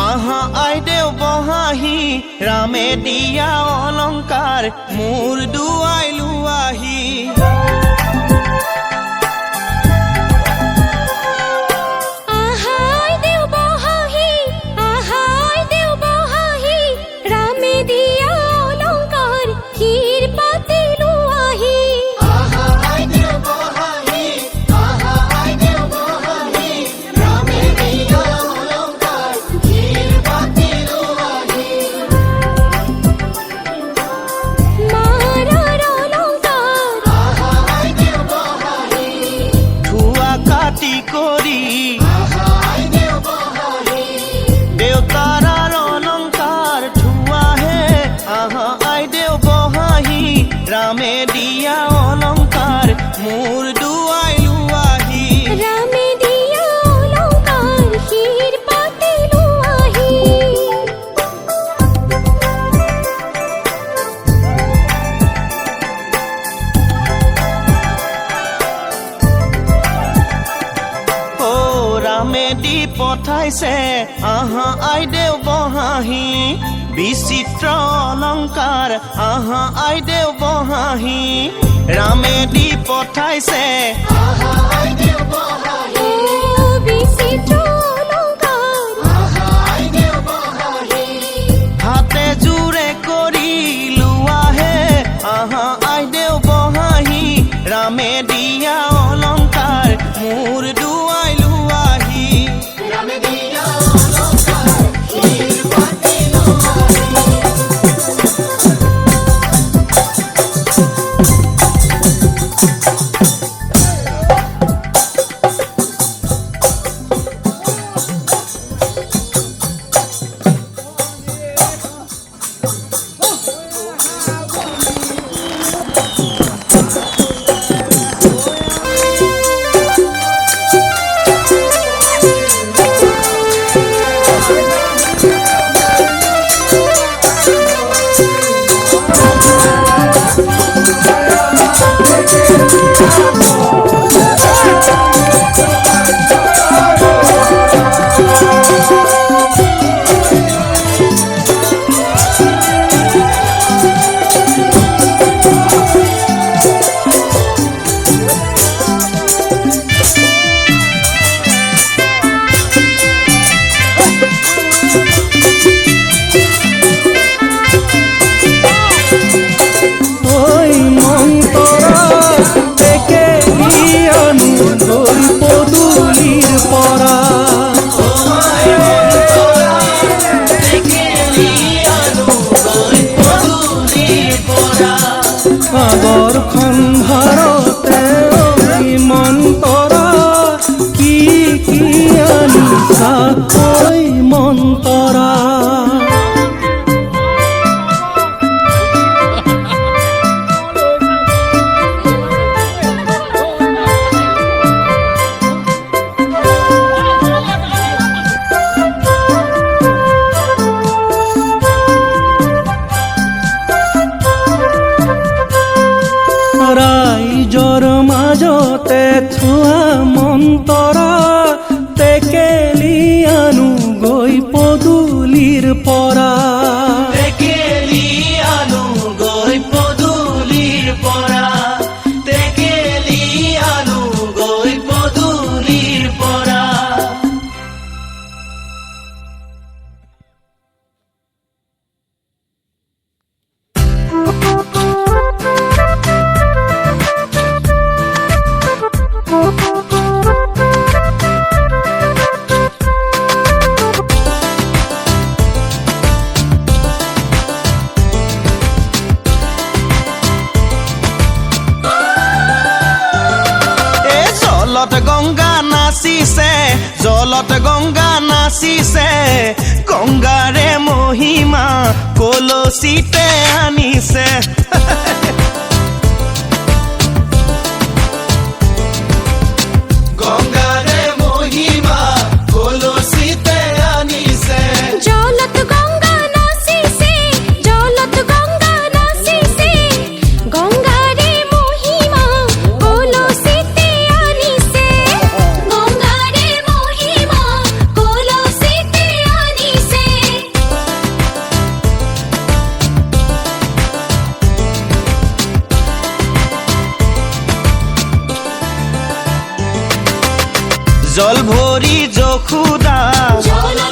আহা আইদেউ বহাহি ৰামে দিয়া অলংকাৰ মোৰ দুৱাই লোৱাহি ৰামে দিয়া অলংকাৰ মোৰ দুৱাই লোৱাহি ৰামে দিয়া অলংকাৰ শিৰ পাতে লোৱাহি ও ৰামে দি পঠাইছে আহা আইদেউ বহাহি বিচিত্ৰ অলংকাৰ আহা আইদেউ বহাহি ৰামে দি পঠাইছে আহা আইদেউ বহাহি বিচিত্ৰ অলংকাৰ আহা আইদেউ বহাহি হাতে জোৰে কৰি লোৱাহে আহা আইদেউ বহাহি ৰামে দিয়া অলংকাৰ মোৰ দুৱাই লোৱাহি ৰামে দিয়া অলংকাৰ শিৰ পাতে আগৰখন ভাৰতে মন্তৰা কি কি আনিছা কৈ মন্তৰা ৰাইজৰ মাজতে থোৱা মন্তৰা টেকেলি আনো গৈ পদূলিৰ পৰা টেকেলি আনো গৈ পদূলিৰ পৰা টেকেলি আনো গৈ পদূলিৰ পৰা জলত গংগা নাচিছে গংগাৰে মহিমা কলচিতে আনিছে গংগাৰে মহিমা কলচিতে আনিছে জলত গংগা নাচিছে জলত গংগা নাচিছে গংগাৰে মহিমা কলচিতে আনিছে গংগাৰে মহিমা কলচিতে আনিছে জল ভৰি যশোদা জলত